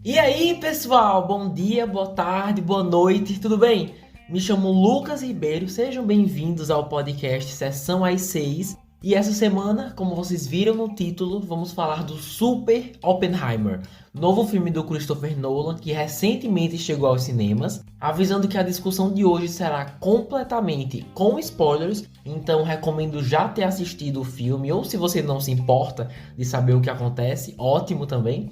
E aí, pessoal, bom dia, boa tarde, boa noite, tudo bem? Me chamo Lucas Ribeiro, sejam bem-vindos ao podcast Sessão às 6. E essa semana, como vocês viram no título, vamos falar do Super Oppenheimer, novo filme do Christopher Nolan que recentemente chegou aos cinemas, avisando que a discussão de hoje será completamente com spoilers, então recomendo já ter assistido o filme, ou se você não se importa de saber o que acontece, ótimo também.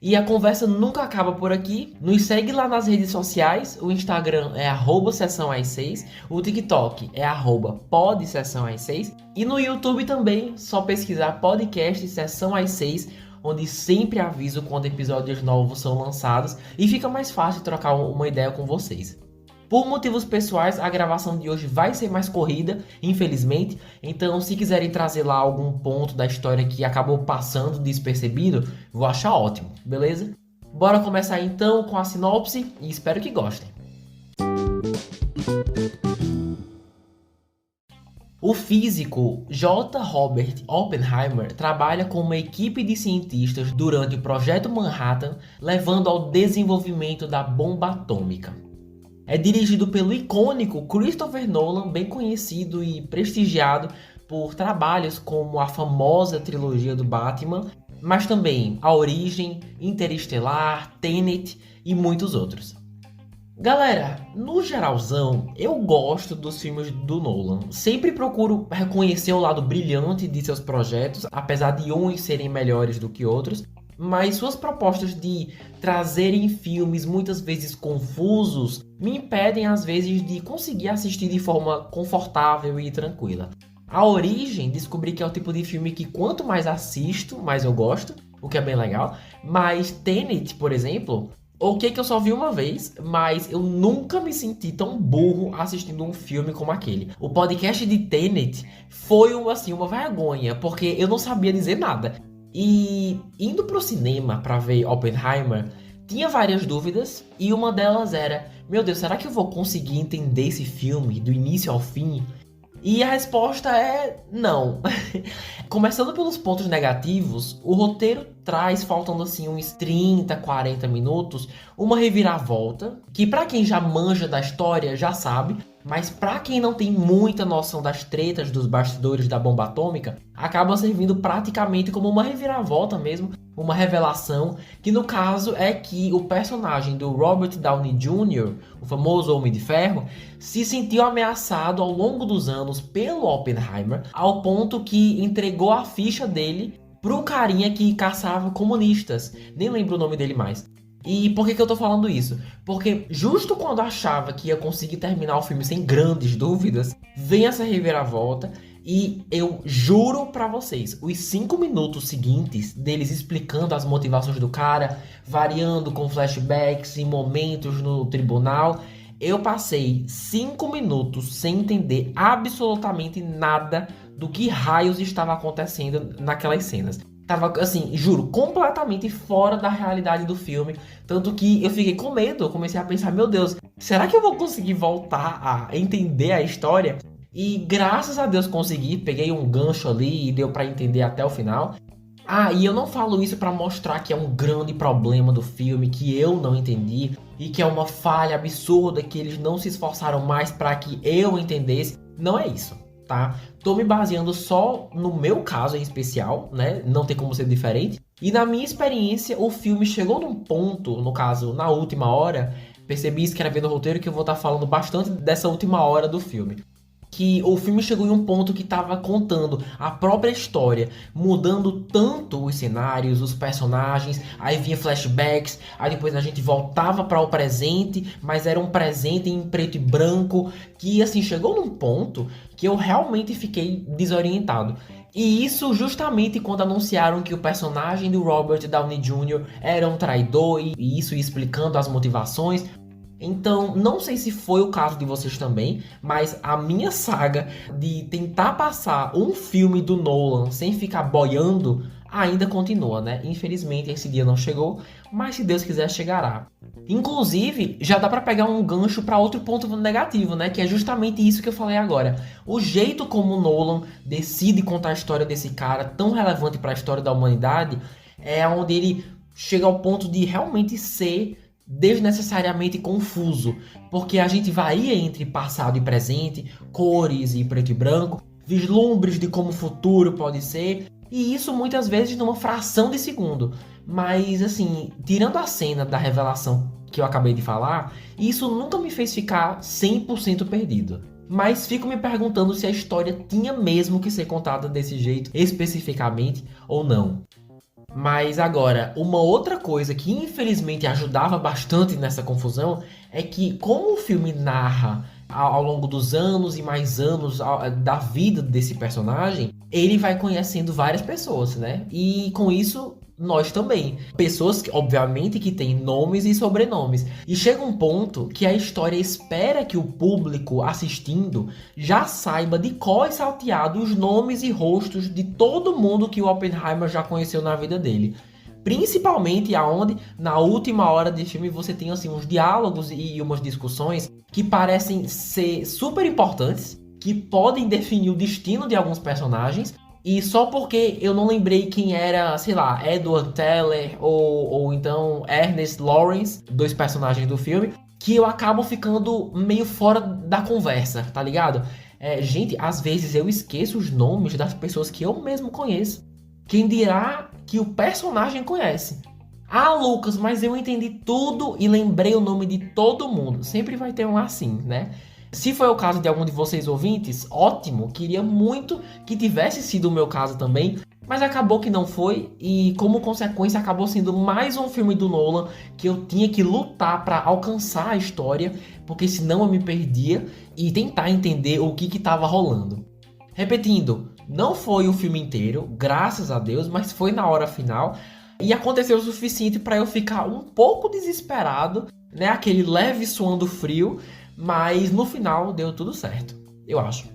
E a conversa nunca acaba por aqui. Nos segue lá nas redes sociais. O Instagram é @sessãoas6. O TikTok é @podsessãoas6. E no YouTube também, só pesquisar podcast Sessão às 6, onde sempre aviso quando episódios novos são lançados. E fica mais fácil trocar uma ideia com vocês. Por motivos pessoais, a gravação de hoje vai ser mais corrida, infelizmente. Então, se quiserem trazer lá algum ponto da história que acabou passando despercebido, vou achar ótimo, beleza? Bora começar então com a sinopse e espero que gostem. O físico J. Robert Oppenheimer trabalha com uma equipe de cientistas durante o Projeto Manhattan, levando ao desenvolvimento da bomba atômica. É dirigido pelo icônico Christopher Nolan, bem conhecido e prestigiado por trabalhos como a famosa trilogia do Batman, mas também A Origem, Interestelar, Tenet e muitos outros. Galera, no geralzão, eu gosto dos filmes do Nolan. Sempre procuro reconhecer o lado brilhante de seus projetos, apesar de uns serem melhores do que outros. Mas suas propostas de trazerem filmes muitas vezes confusos me impedem às vezes de conseguir assistir de forma confortável e tranquila. A Origem, descobri que é o tipo de filme que quanto mais assisto, mais eu gosto, o que é bem legal. Mas Tenet, por exemplo, que eu só vi uma vez, mas eu nunca me senti tão burro assistindo um filme como aquele. O podcast de Tenet foi uma vergonha, porque eu não sabia dizer nada. E indo pro cinema para ver Oppenheimer, tinha várias dúvidas e uma delas era: meu Deus, será que eu vou conseguir entender esse filme do início ao fim? E a resposta é não. Começando pelos pontos negativos, o roteiro traz, faltando assim uns 30, 40 minutos, uma reviravolta, que pra quem já manja da história já sabe, mas pra quem não tem muita noção das tretas dos bastidores da bomba atômica, acaba servindo praticamente como uma reviravolta mesmo, uma revelação, que no caso é que o personagem do Robert Downey Jr., o famoso Homem de Ferro, se sentiu ameaçado ao longo dos anos pelo Oppenheimer, ao ponto que entregou a ficha dele pro carinha que caçava comunistas. Nem lembro o nome dele mais. E por que eu tô falando isso? Porque justo quando eu achava que ia conseguir terminar o filme sem grandes dúvidas, vem essa reviravolta e eu juro pra vocês, os 5 minutos seguintes deles explicando as motivações do cara, variando com flashbacks e momentos no tribunal, eu passei 5 minutos sem entender absolutamente nada do que raios estava acontecendo naquelas cenas. Tava, assim, juro, completamente fora da realidade do filme. Tanto que eu fiquei com medo, eu comecei a pensar, meu Deus, será que eu vou conseguir voltar a entender a história? E graças a Deus consegui, peguei um gancho ali e deu pra entender até o final. E eu não falo isso pra mostrar que é um grande problema do filme, que eu não entendi, e que é uma falha absurda, que eles não se esforçaram mais pra que eu entendesse. Não é isso, tá? Tô me baseando só no meu caso em especial, né? Não tem como ser diferente. E na minha experiência, o filme chegou num ponto, no caso, na última hora, percebi escrevendo o roteiro que eu vou estar falando bastante dessa última hora do filme. Que o filme chegou em um ponto que estava contando a própria história, mudando tanto os cenários, os personagens, aí vinha flashbacks, aí depois a gente voltava para o presente, mas era um presente em preto e branco, que assim, chegou num ponto que eu realmente fiquei desorientado. E isso justamente quando anunciaram que o personagem do Robert Downey Jr. era um traidor, e isso explicando as motivações. Então, não sei se foi o caso de vocês também, mas a minha saga de tentar passar um filme do Nolan sem ficar boiando ainda continua, né? Infelizmente esse dia não chegou, mas se Deus quiser chegará. Inclusive, já dá pra pegar um gancho pra outro ponto negativo, né? Que é justamente isso que eu falei agora. O jeito como o Nolan decide contar a história desse cara tão relevante pra história da humanidade é onde ele chega ao ponto de realmente ser desnecessariamente confuso, porque a gente varia entre passado e presente, cores e preto e branco, vislumbres de como o futuro pode ser, e isso muitas vezes numa fração de segundo. Mas assim, tirando a cena da revelação que eu acabei de falar, isso nunca me fez ficar 100% perdido. Mas fico me perguntando se a história tinha mesmo que ser contada desse jeito especificamente ou não. Mas agora, uma outra coisa que infelizmente ajudava bastante nessa confusão é que, como o filme narra ao longo dos anos e mais anos da vida desse personagem, ele vai conhecendo várias pessoas, né? E com isso, nós também. Pessoas que, obviamente, que têm nomes e sobrenomes. E chega um ponto que a história espera que o público assistindo já saiba de cor e salteado os nomes e rostos de todo mundo que o Oppenheimer já conheceu na vida dele. Principalmente aonde, na última hora de filme, você tem assim, uns diálogos e umas discussões que parecem ser super importantes, que podem definir o destino de alguns personagens, e só porque eu não lembrei quem era, sei lá, Edward Teller ou então Ernest Lawrence, dois personagens do filme, que eu acabo ficando meio fora da conversa, tá ligado? Gente, às vezes eu esqueço os nomes das pessoas que eu mesmo conheço. Quem dirá que o personagem conhece? Ah, Lucas, mas eu entendi tudo e lembrei o nome de todo mundo. Sempre vai ter um assim, né? Se foi o caso de algum de vocês ouvintes, ótimo, queria muito que tivesse sido o meu caso também, mas acabou que não foi e como consequência acabou sendo mais um filme do Nolan que eu tinha que lutar para alcançar a história, porque senão eu me perdia e tentar entender o que estava rolando. Repetindo, não foi o filme inteiro, graças a Deus, mas foi na hora final e aconteceu o suficiente para eu ficar um pouco desesperado, né? Aquele leve suando frio, mas no final deu tudo certo, eu acho.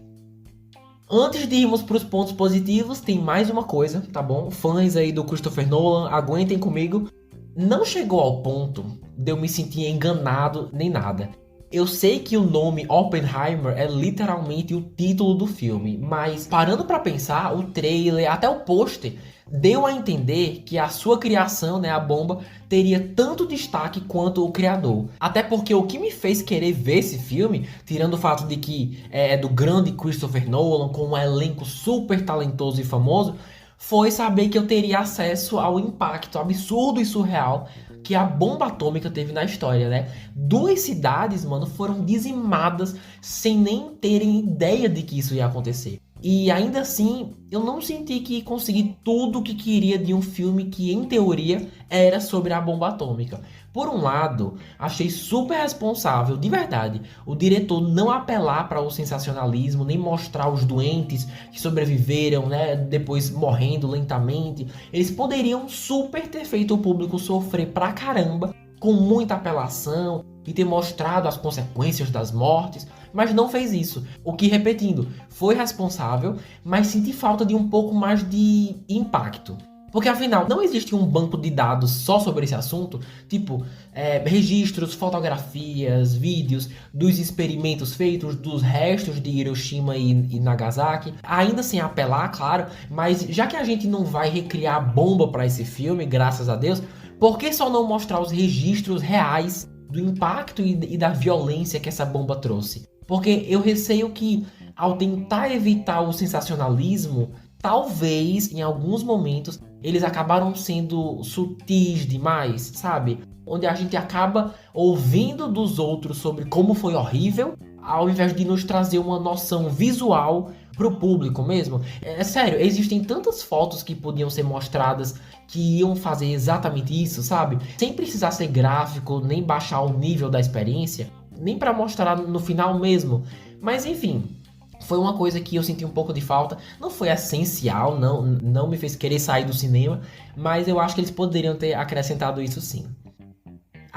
Antes de irmos para os pontos positivos, tem mais uma coisa, tá bom? Fãs aí do Christopher Nolan, aguentem comigo. Não chegou ao ponto de eu me sentir enganado nem nada. Eu sei que o nome Oppenheimer é literalmente o título do filme, mas parando pra pensar, o trailer, até o pôster, deu a entender que a sua criação, né, a bomba, teria tanto destaque quanto o criador. Até porque o que me fez querer ver esse filme, tirando o fato de que é do grande Christopher Nolan, com um elenco super talentoso e famoso, foi saber que eu teria acesso ao impacto absurdo e surreal que a bomba atômica teve na história, né? 2 cidades, mano, foram dizimadas sem nem terem ideia de que isso ia acontecer. E ainda assim, eu não senti que consegui tudo o que queria de um filme que, em teoria, era sobre a bomba atômica. Por um lado, achei super responsável, de verdade, o diretor não apelar para o sensacionalismo, nem mostrar os doentes que sobreviveram, né, depois morrendo lentamente. Eles poderiam super ter feito o público sofrer pra caramba, com muita apelação, e ter mostrado as consequências das mortes, mas não fez isso. O que, repetindo, foi responsável, mas senti falta de um pouco mais de impacto. Porque afinal, não existe um banco de dados só sobre esse assunto, tipo registros, fotografias, vídeos dos experimentos feitos, dos restos de Hiroshima e Nagasaki, ainda sem apelar, claro, mas já que a gente não vai recriar a bomba para esse filme, graças a Deus, por que só não mostrar os registros reais do impacto e da violência que essa bomba trouxe? Porque eu receio que, ao tentar evitar o sensacionalismo, talvez, em alguns momentos, eles acabaram sendo sutis demais, sabe? Onde a gente acaba ouvindo dos outros sobre como foi horrível, ao invés de nos trazer uma noção visual pro público mesmo. É sério, existem tantas fotos que podiam ser mostradas que iam fazer exatamente isso, sabe? Sem precisar ser gráfico, nem baixar o nível da experiência, nem para mostrar no final mesmo. Mas enfim, foi uma coisa que eu senti um pouco de falta. Não foi essencial, não me fez querer sair do cinema, mas eu acho que eles poderiam ter acrescentado isso sim.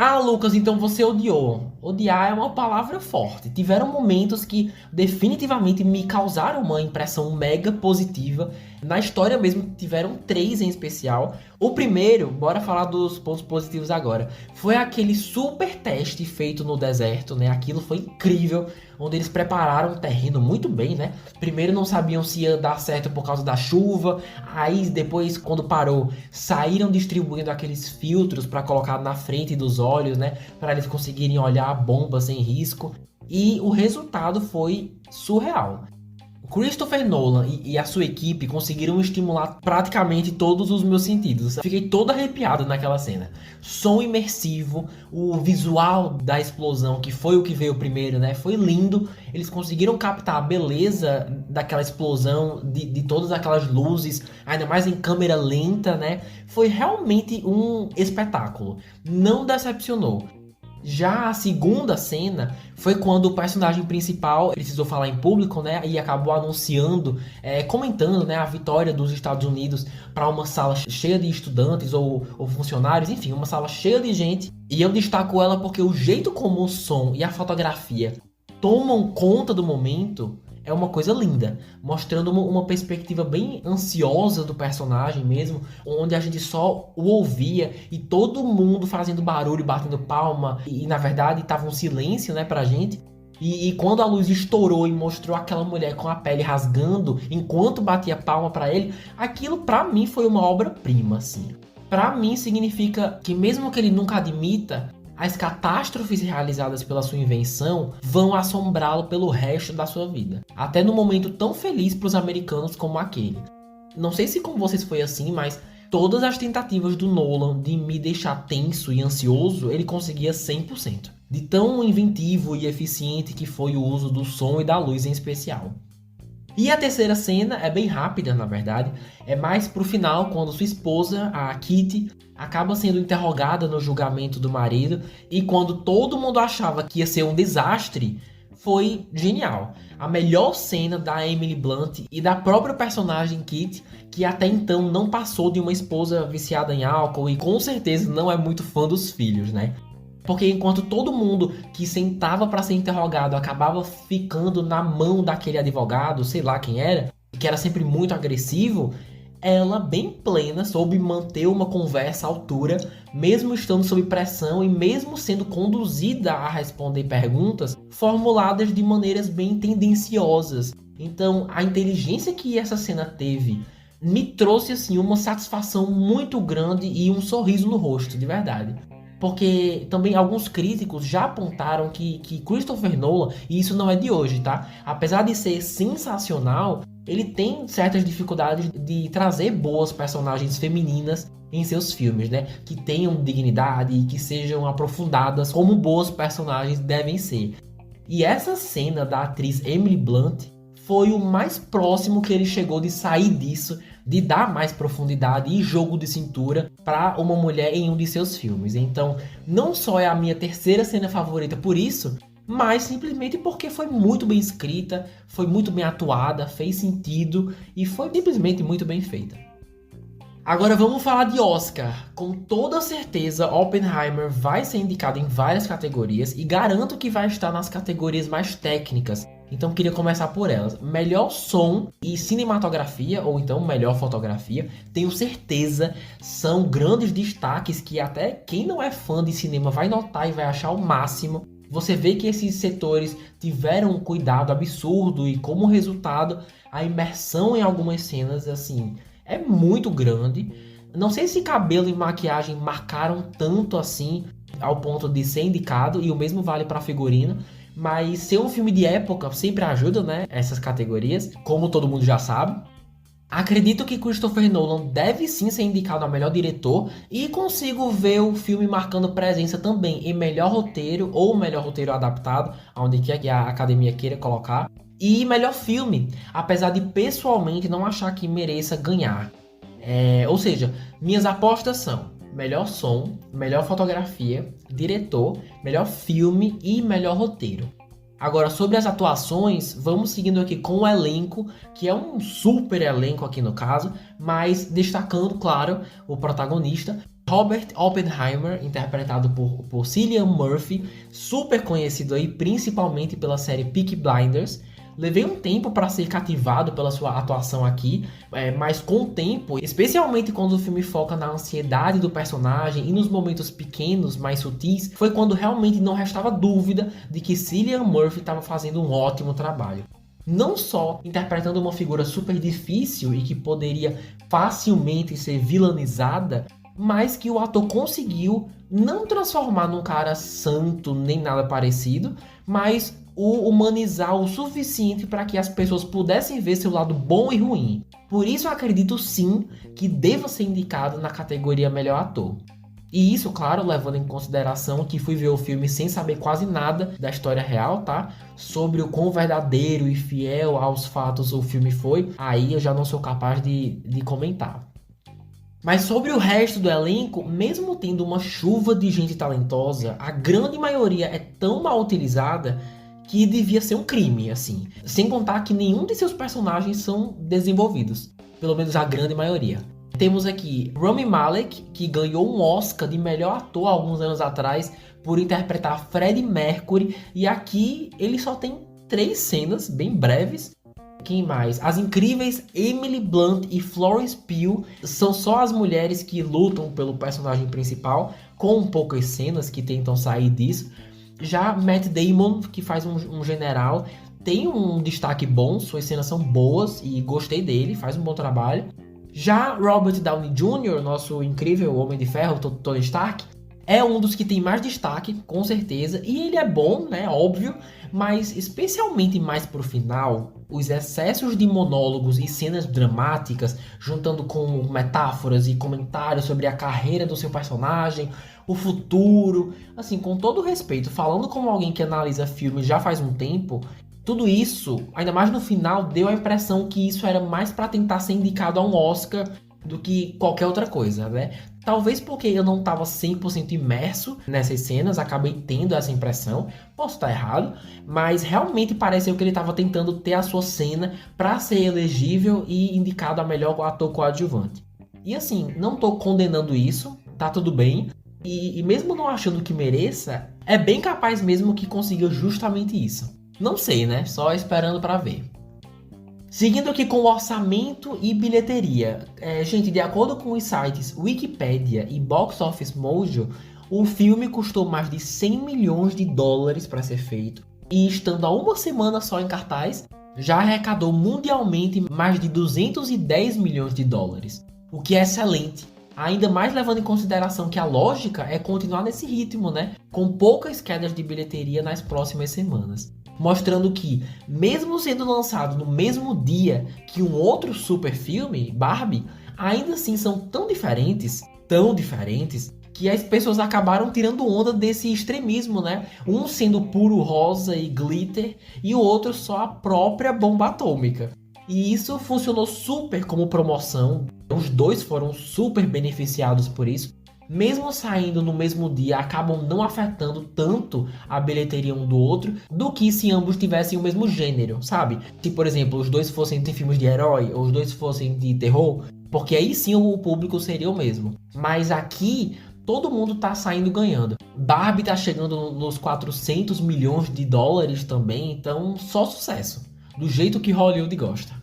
Ah, Lucas, então você odiou. Odiar é uma palavra forte. Tiveram momentos que definitivamente me causaram uma impressão mega positiva. Na história mesmo, tiveram 3 em especial. O primeiro, bora falar dos pontos positivos agora, foi aquele super teste feito no deserto, né? Aquilo foi incrível, onde eles prepararam o terreno muito bem, né? Primeiro não sabiam se ia dar certo por causa da chuva, aí depois, quando parou, saíram distribuindo aqueles filtros para colocar na frente dos olhos, né? Para eles conseguirem olhar a bomba sem risco. E o resultado foi surreal. Christopher Nolan e a sua equipe conseguiram estimular praticamente todos os meus sentidos. Fiquei todo arrepiado naquela cena. Som imersivo, o visual da explosão, que foi o que veio primeiro, né? Foi lindo. Eles conseguiram captar a beleza daquela explosão, de todas aquelas luzes, ainda mais em câmera lenta, né? Foi realmente um espetáculo. Não decepcionou. Já a segunda cena foi quando o personagem principal precisou falar em público, né? E acabou anunciando, comentando, né, a vitória dos Estados Unidos para uma sala cheia de estudantes ou funcionários, enfim, uma sala cheia de gente. E eu destaco ela porque o jeito como o som e a fotografia tomam conta do momento é uma coisa linda, mostrando uma perspectiva bem ansiosa do personagem mesmo, onde a gente só o ouvia e todo mundo fazendo barulho, batendo palma, e na verdade tava um silêncio, né, pra gente. E quando a luz estourou e mostrou aquela mulher com a pele rasgando enquanto batia palma pra ele, aquilo pra mim foi uma obra-prima, assim. Pra mim significa que mesmo que ele nunca admita, as catástrofes realizadas pela sua invenção vão assombrá-lo pelo resto da sua vida. Até no momento tão feliz para os americanos como aquele. Não sei se com vocês foi assim, mas todas as tentativas do Nolan de me deixar tenso e ansioso, ele conseguia 100%. De tão inventivo e eficiente que foi o uso do som e da luz em especial. E a terceira cena é bem rápida, na verdade. É mais pro final, quando sua esposa, a Kitty, acaba sendo interrogada no julgamento do marido. E quando todo mundo achava que ia ser um desastre, foi genial. A melhor cena da Emily Blunt e da própria personagem Kitty, que até então não passou de uma esposa viciada em álcool e com certeza não é muito fã dos filhos, né? Porque enquanto todo mundo que sentava para ser interrogado acabava ficando na mão daquele advogado, sei lá quem era, que era sempre muito agressivo, ela, bem plena, soube manter uma conversa à altura, mesmo estando sob pressão e mesmo sendo conduzida a responder perguntas formuladas de maneiras bem tendenciosas. Então, a inteligência que essa cena teve me trouxe assim uma satisfação muito grande e um sorriso no rosto, de verdade. Porque também alguns críticos já apontaram que Christopher Nolan, e isso não é de hoje, tá? Apesar de ser sensacional, ele tem certas dificuldades de trazer boas personagens femininas em seus filmes, né? Que tenham dignidade e que sejam aprofundadas como boas personagens devem ser. E essa cena da atriz Emily Blunt foi o mais próximo que ele chegou de sair disso, de dar mais profundidade e jogo de cintura para uma mulher em um de seus filmes. Então, não só é a minha terceira cena favorita por isso, mas simplesmente porque foi muito bem escrita, foi muito bem atuada, fez sentido e foi simplesmente muito bem feita. Agora vamos falar de Oscar. Com toda certeza, Oppenheimer vai ser indicado em várias categorias e garanto que vai estar nas categorias mais técnicas. Então queria começar por elas. Melhor som e cinematografia, ou então melhor fotografia, tenho certeza são grandes destaques que até quem não é fã de cinema vai notar e vai achar o máximo. Você vê que esses setores tiveram um cuidado absurdo e como resultado a imersão em algumas cenas assim é muito grande. Não sei se cabelo e maquiagem marcaram tanto assim ao ponto de ser indicado, e o mesmo vale para figurino. Mas ser um filme de época sempre ajuda, né? Essas categorias, como todo mundo já sabe. Acredito que Christopher Nolan deve sim ser indicado a melhor diretor e consigo ver o filme marcando presença também em melhor roteiro ou melhor roteiro adaptado, onde quer que a academia queira colocar. E melhor filme, apesar de pessoalmente não achar que mereça ganhar. Ou seja, minhas apostas são melhor som, melhor fotografia, diretor, melhor filme e melhor roteiro. Agora, sobre as atuações, vamos seguindo aqui com o elenco, que é um super elenco aqui no caso, mas destacando, claro, o protagonista, Robert Oppenheimer, interpretado por Cillian Murphy, super conhecido aí principalmente pela série Peaky Blinders. Levei um tempo para ser cativado pela sua atuação aqui, mas com o tempo, especialmente quando o filme foca na ansiedade do personagem e nos momentos pequenos, mais sutis, foi quando realmente não restava dúvida de que Cillian Murphy estava fazendo um ótimo trabalho. Não só interpretando uma figura super difícil e que poderia facilmente ser vilanizada, mas que o ator conseguiu não transformar num cara santo nem nada parecido, mas o humanizar o suficiente para que as pessoas pudessem ver seu lado bom e ruim. Por isso eu acredito sim que deva ser indicado na categoria melhor ator. E isso, claro, levando em consideração que fui ver o filme sem saber quase nada da história real, tá? Sobre o quão verdadeiro e fiel aos fatos o filme foi, aí eu já não sou capaz de comentar. Mas sobre o resto do elenco, mesmo tendo uma chuva de gente talentosa, a grande maioria é tão mal utilizada que devia ser um crime, assim. Sem contar que nenhum de seus personagens são desenvolvidos. Pelo menos a grande maioria. Temos aqui Rami Malek, que ganhou um Oscar de melhor ator há alguns anos atrás por interpretar Freddie Mercury. E aqui ele só tem 3 cenas bem breves. Quem mais? As incríveis Emily Blunt e Florence Pugh são só as mulheres que lutam pelo personagem principal, com poucas cenas que tentam sair disso. Já Matt Damon, que faz um general, tem um destaque bom, suas cenas são boas e gostei dele, faz um bom trabalho. Já Robert Downey Jr., nosso incrível Homem de Ferro, Tony Stark, é um dos que tem mais destaque, com certeza, e ele é bom, né, óbvio, mas especialmente mais pro final, os excessos de monólogos e cenas dramáticas, juntando com metáforas e comentários sobre a carreira do seu personagem, o futuro, assim, com todo respeito, falando como alguém que analisa filmes já faz um tempo, tudo isso, ainda mais no final, deu a impressão que isso era mais para tentar ser indicado a um Oscar do que qualquer outra coisa, né? Talvez porque eu não estava 100% imerso nessas cenas, acabei tendo essa impressão, posso estar errado, mas realmente pareceu que ele estava tentando ter a sua cena para ser elegível e indicado a melhor ator coadjuvante. E assim, não estou condenando isso, tá tudo bem, e mesmo não achando que mereça, é bem capaz mesmo que consiga justamente isso. Não sei, né? Só esperando para ver. Seguindo aqui com o orçamento e bilheteria. Gente, de acordo com os sites Wikipedia e Box Office Mojo, o filme custou mais de 100 milhões de dólares para ser feito. E estando há uma semana só em cartaz, já arrecadou mundialmente mais de 210 milhões de dólares. O que é excelente. Ainda mais levando em consideração que a lógica é continuar nesse ritmo, né? Com poucas quedas de bilheteria nas próximas semanas. Mostrando que, mesmo sendo lançado no mesmo dia que um outro super filme, Barbie, ainda assim são tão diferentes, que as pessoas acabaram tirando onda desse extremismo, né? Um sendo puro rosa e glitter, e o outro só a própria bomba atômica. E isso funcionou super como promoção, os dois foram super beneficiados por isso. Mesmo saindo no mesmo dia, acabam não afetando tanto a bilheteria um do outro do que se ambos tivessem o mesmo gênero, sabe? Se, por exemplo, os dois fossem de filmes de herói ou os dois fossem de terror, porque aí sim o público seria o mesmo. Mas aqui, todo mundo tá saindo ganhando. Barbie tá chegando nos 400 milhões de dólares também, então só sucesso. Do jeito que Hollywood gosta.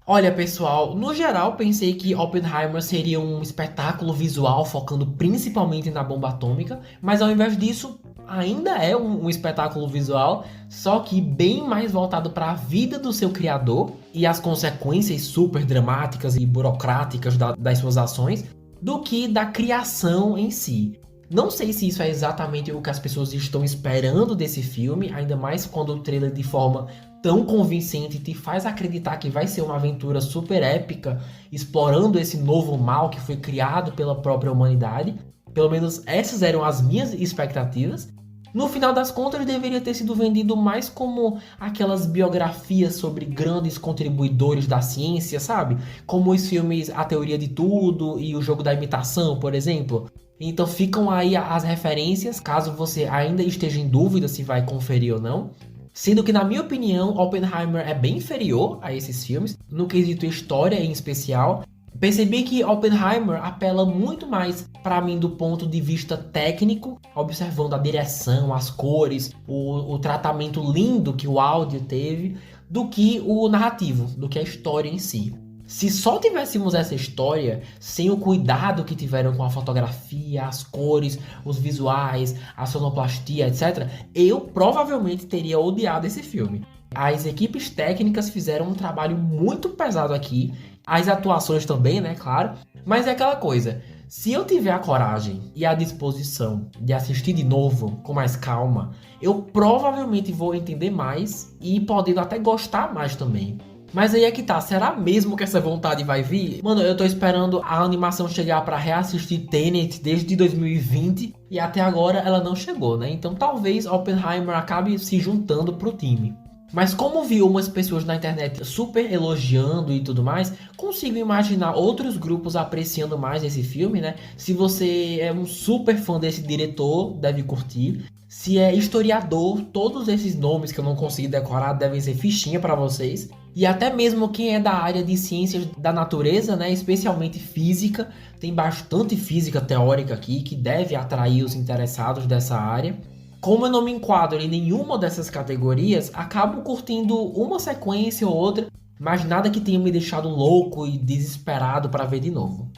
Olha, pessoal, no geral pensei que Oppenheimer seria um espetáculo visual focando principalmente na bomba atômica, mas ao invés disso, ainda é um espetáculo visual, só que bem mais voltado para a vida do seu criador e as consequências super dramáticas e burocráticas das suas ações, do que da criação em si. Não sei se isso é exatamente o que as pessoas estão esperando desse filme, ainda mais quando o trailer de forma tão convincente te faz acreditar que vai ser uma aventura super épica, explorando esse novo mal que foi criado pela própria humanidade. Pelo menos essas eram as minhas expectativas. No final das contas, deveria ter sido vendido mais como aquelas biografias sobre grandes contribuidores da ciência, sabe? Como os filmes A Teoria de Tudo e O Jogo da Imitação, por exemplo. Então ficam aí as referências, caso você ainda esteja em dúvida se vai conferir ou não. Sendo que, na minha opinião, Oppenheimer é bem inferior a esses filmes, no quesito história em especial. Percebi que Oppenheimer apela muito mais para mim do ponto de vista técnico, observando a direção, as cores, o tratamento lindo que o áudio teve, do que o narrativo, do que a história em si. Se só tivéssemos essa história, sem o cuidado que tiveram com a fotografia, as cores, os visuais, a sonoplastia, etc., eu provavelmente teria odiado esse filme. As equipes técnicas fizeram um trabalho muito pesado aqui, as atuações também, né, claro, mas é aquela coisa, se eu tiver a coragem e a disposição de assistir de novo, com mais calma, eu provavelmente vou entender mais e podendo até gostar mais também. Mas aí é que tá, será mesmo que essa vontade vai vir? Mano, eu tô esperando a animação chegar pra reassistir Tenet desde 2020 e até agora ela não chegou, né? Então talvez Oppenheimer acabe se juntando pro time. Mas como vi umas pessoas na internet super elogiando e tudo mais, consigo imaginar outros grupos apreciando mais esse filme, né? Se você é um super fã desse diretor, deve curtir. Se é historiador, todos esses nomes que eu não consegui decorar devem ser fichinha para vocês. E até mesmo quem é da área de ciências da natureza, né, especialmente física, tem bastante física teórica aqui que deve atrair os interessados dessa área. Como eu não me enquadro em nenhuma dessas categorias, acabo curtindo uma sequência ou outra, mas nada que tenha me deixado louco e desesperado para ver de novo.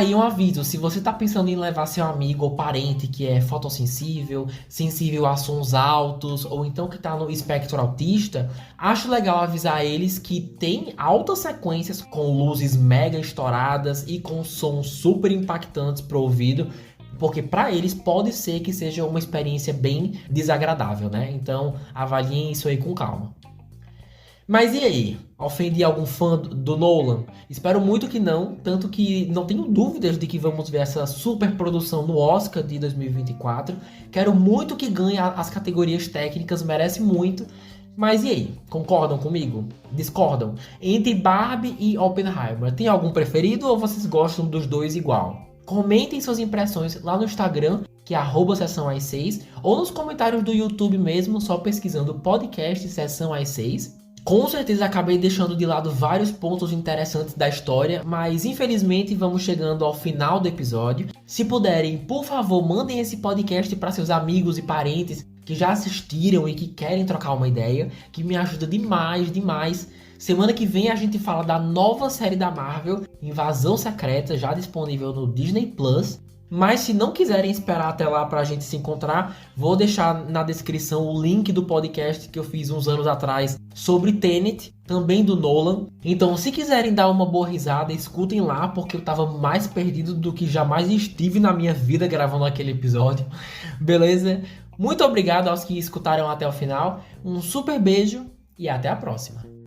E um aviso, se você está pensando em levar seu amigo ou parente que é fotossensível, sensível a sons altos, ou então que está no espectro autista, acho legal avisar eles que tem altas sequências com luzes mega estouradas e com sons super impactantes pro ouvido, porque para eles pode ser que seja uma experiência bem desagradável, né? Então avaliem isso aí com calma. Mas e aí? Ofendi algum fã do Nolan? Espero muito que não, tanto que não tenho dúvidas de que vamos ver essa super produção no Oscar de 2024. Quero muito que ganhe as categorias técnicas, merece muito. Mas e aí? Concordam comigo? Discordam? Entre Barbie e Oppenheimer, tem algum preferido ou vocês gostam dos dois igual? Comentem suas impressões lá no Instagram, que é @sessãoas6, ou nos comentários do YouTube mesmo, só pesquisando podcast Sessão às 6. Com certeza acabei deixando de lado vários pontos interessantes da história, mas infelizmente vamos chegando ao final do episódio. Se puderem, por favor, mandem esse podcast para seus amigos e parentes que já assistiram e que querem trocar uma ideia, que me ajuda demais, demais. Semana que vem a gente fala da nova série da Marvel, Invasão Secreta, já disponível no Disney Plus. Mas se não quiserem esperar até lá pra gente se encontrar, vou deixar na descrição o link do podcast que eu fiz uns anos atrás sobre Tenet, também do Nolan. Então se quiserem dar uma boa risada, escutem lá, porque eu tava mais perdido do que jamais estive na minha vida gravando aquele episódio. Beleza? Muito obrigado aos que escutaram até o final, um super beijo e até a próxima.